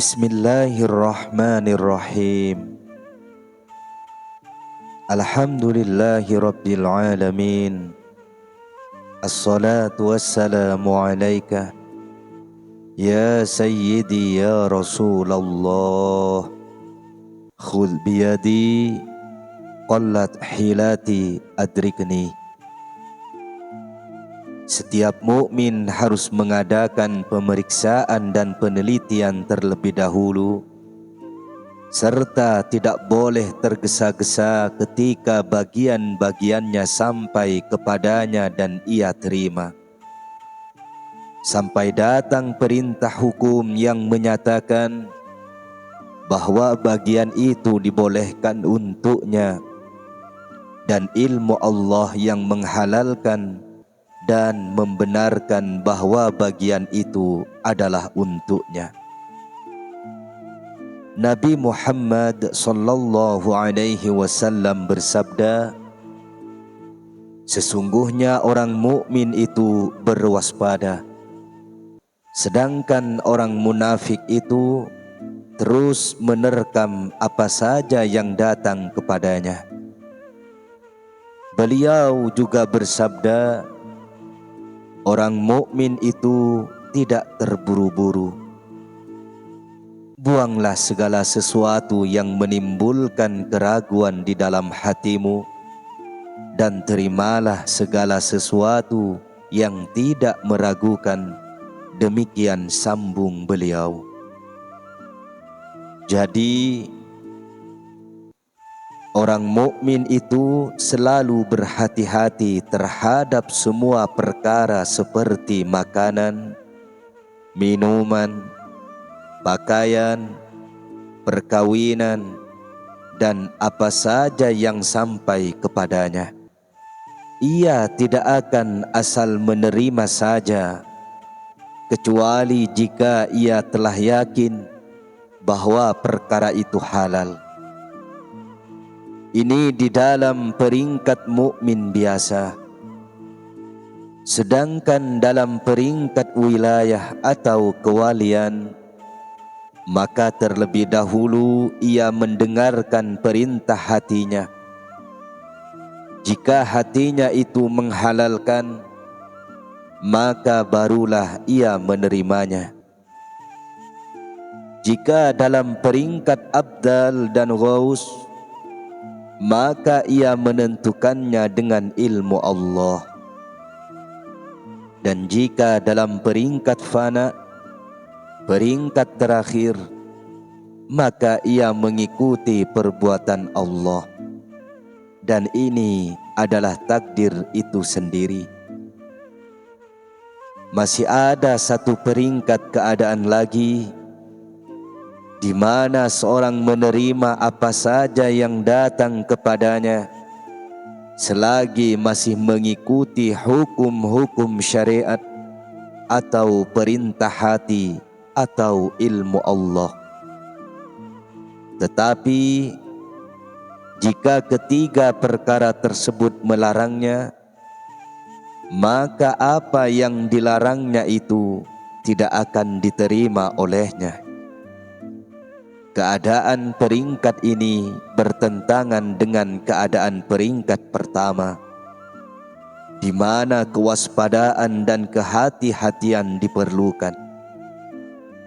Bismillahirrahmanirrahim. Alhamdulillahi rabbil alamin. Assalatu wassalamu alaika ya sayyidi ya Rasulullah. Khudh biyadi qallat hilati adrikni. Setiap mukmin harus mengadakan pemeriksaan dan penelitian terlebih dahulu, serta tidak boleh tergesa-gesa ketika bagian-bagiannya sampai kepadanya dan ia terima, sampai datang perintah hukum yang menyatakan bahwa bagian itu dibolehkan untuknya, dan ilmu Allah yang menghalalkan dan membenarkan bahwa bagian itu adalah untuknya. Nabi Muhammad sallallahu alaihi wasallam bersabda, sesungguhnya orang mukmin itu berwaspada, sedangkan orang munafik itu terus menerkam apa saja yang datang kepadanya. Beliau juga bersabda, orang mukmin itu tidak terburu-buru. Buanglah segala sesuatu yang menimbulkan keraguan di dalam hatimu, dan terimalah segala sesuatu yang tidak meragukan. Demikian sambung beliau. Jadi, orang mukmin itu selalu berhati-hati terhadap semua perkara seperti makanan, minuman, pakaian, perkawinan, dan apa saja yang sampai kepadanya. Ia tidak akan asal menerima saja, kecuali jika ia telah yakin bahwa perkara itu halal. Ini di dalam peringkat mukmin biasa. Sedangkan dalam peringkat wilayah atau kewalian, maka terlebih dahulu ia mendengarkan perintah hatinya. Jika hatinya itu menghalalkan, maka barulah ia menerimanya. Jika dalam peringkat abdal dan ghaus, maka ia menentukannya dengan ilmu Allah. Dan jika dalam peringkat fana, peringkat terakhir, maka ia mengikuti perbuatan Allah. Dan ini adalah takdir itu sendiri. Masih ada satu peringkat keadaan lagi, di mana seorang menerima apa saja yang datang kepadanya selagi masih mengikuti hukum-hukum syariat atau perintah hati atau ilmu Allah. Tetapi jika ketiga perkara tersebut melarangnya, maka apa yang dilarangnya itu tidak akan diterima olehnya. Keadaan peringkat ini bertentangan dengan keadaan peringkat pertama, di mana kewaspadaan dan kehati-hatian diperlukan.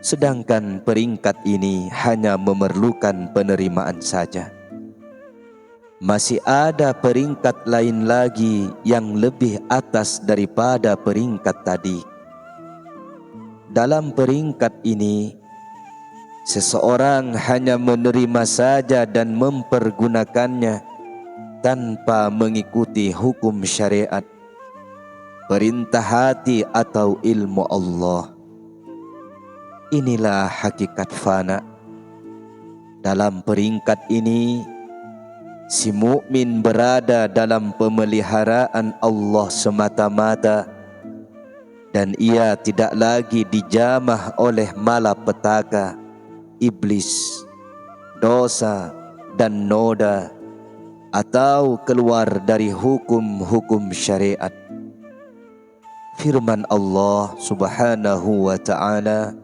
Sedangkan peringkat ini hanya memerlukan penerimaan saja. Masih ada peringkat lain lagi yang lebih atas daripada peringkat tadi. Dalam peringkat ini, seseorang hanya menerima saja dan mempergunakannya tanpa mengikuti hukum syariat, perintah hati atau ilmu Allah. Inilah hakikat fana. Dalam peringkat ini, si mukmin berada dalam pemeliharaan Allah semata-mata, dan ia tidak lagi dijamah oleh malapetaka, iblis, dosa, dan noda, atau keluar dari hukum-hukum syariat. Firman Allah subhanahu wa ta'ala,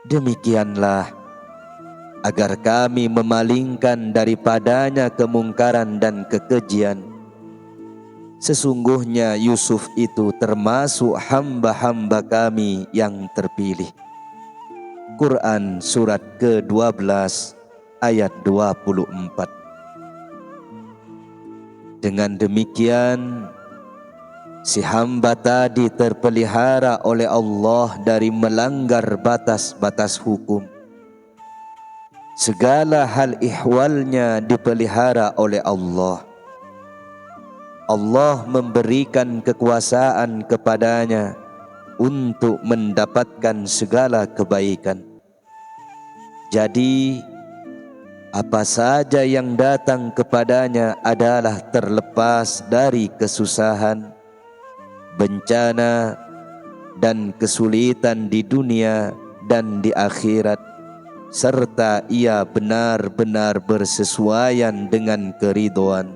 Demikianlah agar kami memalingkan daripadanya kemungkaran dan kekejian. Sesungguhnya Yusuf itu termasuk hamba-hamba kami yang terpilih. Quran surat ke-12 ayat 24. Dengan demikian, si hamba tadi terpelihara oleh Allah dari melanggar batas-batas hukum. Segala hal ihwalnya dipelihara oleh Allah. Allah memberikan kekuasaan kepadanya untuk mendapatkan segala kebaikan. Jadi, apa saja yang datang kepadanya adalah terlepas dari kesusahan, bencana, dan kesulitan di dunia dan di akhirat, serta ia benar-benar bersesuaian dengan keridhaan,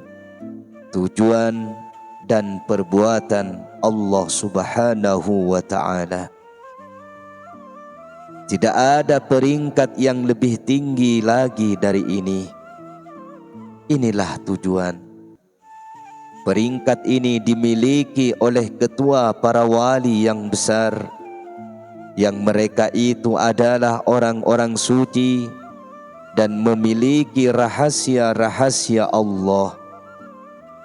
tujuan, dan perbuatan Allah Subhanahu wa Ta'ala. Tidak ada peringkat yang lebih tinggi lagi dari ini. Inilah tujuan. Peringkat ini dimiliki oleh ketua para wali yang besar, yang mereka itu adalah orang-orang suci dan memiliki rahasia-rahasia Allah,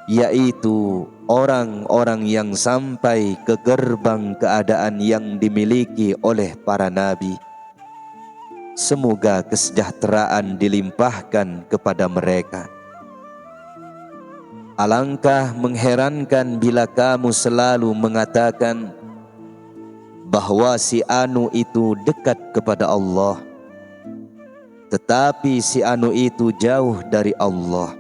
yaitu orang-orang yang sampai ke gerbang keadaan yang dimiliki oleh para nabi. Semoga kesejahteraan dilimpahkan kepada mereka. Alangkah mengherankan bila kamu selalu mengatakan bahwa si anu itu dekat kepada Allah, tetapi si anu itu jauh dari Allah.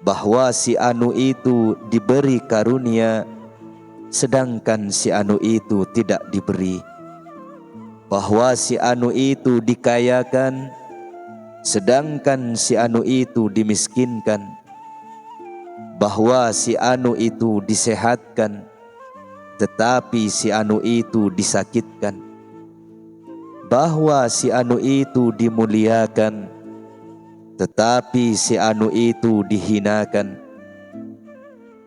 Bahwa si anu itu diberi karunia, sedangkan si anu itu tidak diberi. Bahwa si anu itu dikayakan, sedangkan si anu itu dimiskinkan. Bahwa si anu itu disehatkan, tetapi si anu itu disakitkan. Bahwa si anu itu dimuliakan, tetapi si anu itu dihinakan.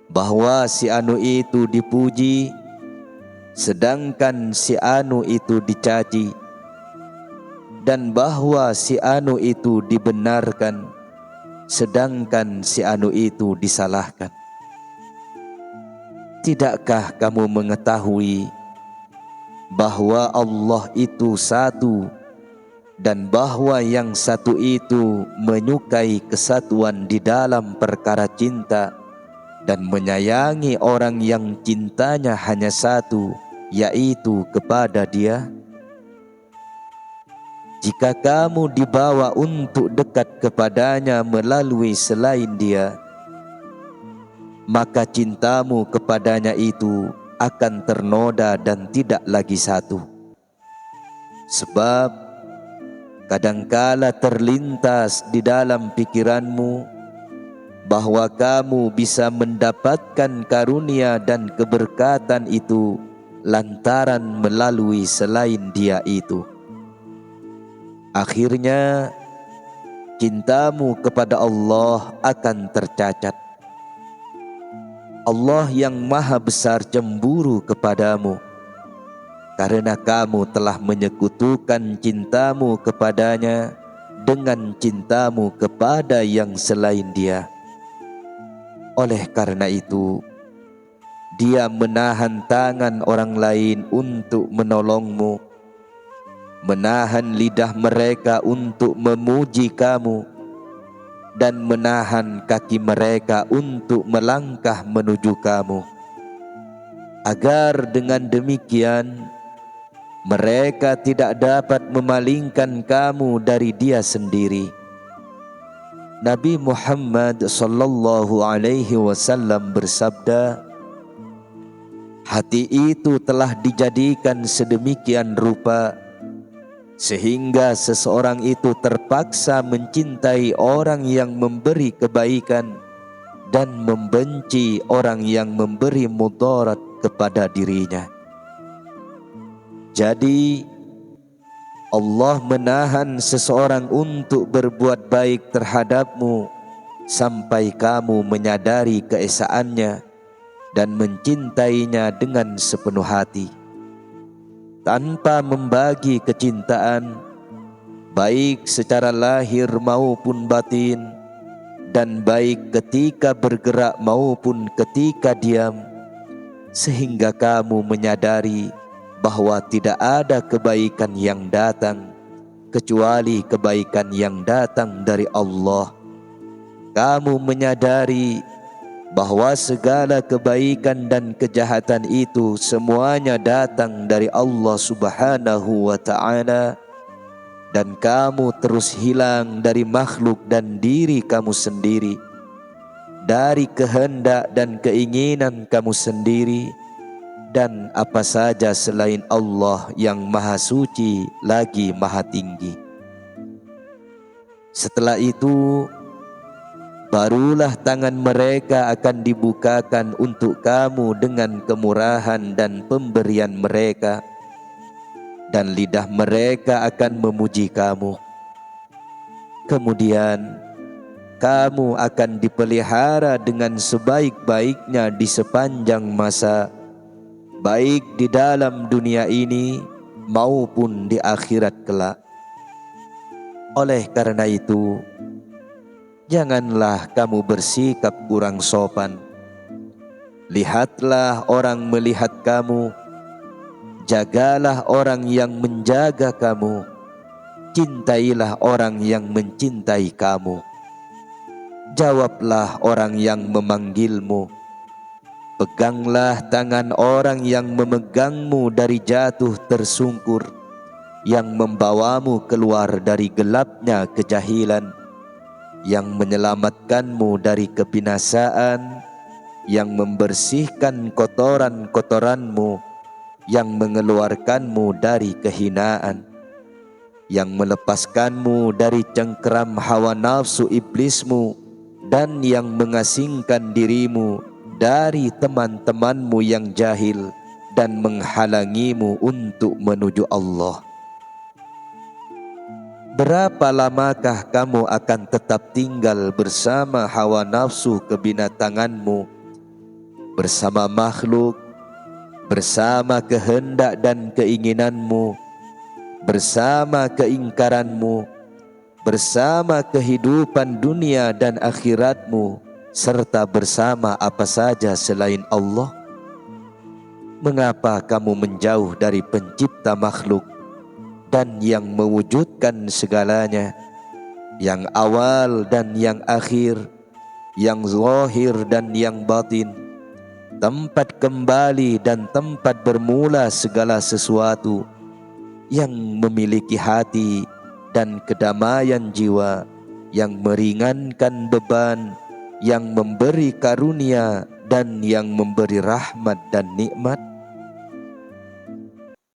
Bahwa si anu itu dipuji, sedangkan si anu itu dicaci. Dan bahwa si anu itu dibenarkan, sedangkan si anu itu disalahkan. Tidakkah kamu mengetahui bahwa Allah itu satu, dan bahwa yang satu itu menyukai kesatuan di dalam perkara cinta dan menyayangi orang yang cintanya hanya satu, yaitu kepada Dia? Jika kamu dibawa untuk dekat kepadanya melalui selain Dia, maka cintamu kepadanya itu akan ternoda dan tidak lagi satu. Sebab kadangkala terlintas di dalam pikiranmu bahwa kamu bisa mendapatkan karunia dan keberkatan itu lantaran melalui selain Dia itu. Akhirnya cintamu kepada Allah akan tercacat. Allah yang maha besar cemburu kepadamu karena kamu telah menyekutukan cintamu kepadanya dengan cintamu kepada yang selain Dia. Oleh karena itu, Dia menahan tangan orang lain untuk menolongmu, menahan lidah mereka untuk memuji kamu, dan menahan kaki mereka untuk melangkah menuju kamu, agar dengan demikian mereka tidak dapat memalingkan kamu dari Dia sendiri. Nabi Muhammad sallallahu alaihi wasallam bersabda, hati itu telah dijadikan sedemikian rupa sehingga seseorang itu terpaksa mencintai orang yang memberi kebaikan dan membenci orang yang memberi mudarat kepada dirinya. Jadi Allah menahan seseorang untuk berbuat baik terhadapmu sampai kamu menyadari keesaannya dan mencintainya dengan sepenuh hati, tanpa membagi kecintaan, baik secara lahir maupun batin, dan baik ketika bergerak maupun ketika diam, sehingga kamu menyadari bahwa tidak ada kebaikan yang datang kecuali kebaikan yang datang dari Allah. Kamu menyadari bahwa segala kebaikan dan kejahatan itu semuanya datang dari Allah Subhanahu wa ta'ala, dan kamu terus hilang dari makhluk dan diri kamu sendiri, dari kehendak dan keinginan kamu sendiri, dan apa saja selain Allah yang maha suci lagi maha tinggi. Setelah itu, barulah tangan mereka akan dibukakan untuk kamu dengan kemurahan dan pemberian mereka, dan lidah mereka akan memuji kamu. Kemudian kamu akan dipelihara dengan sebaik-baiknya di sepanjang masa, baik di dalam dunia ini maupun di akhirat kelak. Oleh karena itu, janganlah kamu bersikap kurang sopan. Lihatlah orang melihat kamu, jagalah orang yang menjaga kamu, cintailah orang yang mencintai kamu, jawablah orang yang memanggilmu, peganglah tangan orang yang memegangmu dari jatuh tersungkur, yang membawamu keluar dari gelapnya kejahilan, yang menyelamatkanmu dari kebinasaan, yang membersihkan kotoran-kotoranmu, yang mengeluarkanmu dari kehinaan, yang melepaskanmu dari cengkeram hawa nafsu iblismu, dan yang mengasingkan dirimu dari teman-temanmu yang jahil dan menghalangimu untuk menuju Allah. Berapa lamakah kamu akan tetap tinggal bersama hawa nafsu kebinatanganmu, bersama makhluk, bersama kehendak dan keinginanmu, bersama keingkaranmu, bersama kehidupan dunia dan akhiratmu, serta bersama apa saja selain Allah? Mengapa kamu menjauh dari pencipta makhluk dan yang mewujudkan segalanya, yang awal dan yang akhir, yang zahir dan yang batin, tempat kembali dan tempat bermula segala sesuatu, yang memiliki hati dan kedamaian jiwa, yang meringankan beban, yang memberi karunia dan yang memberi rahmat dan nikmat?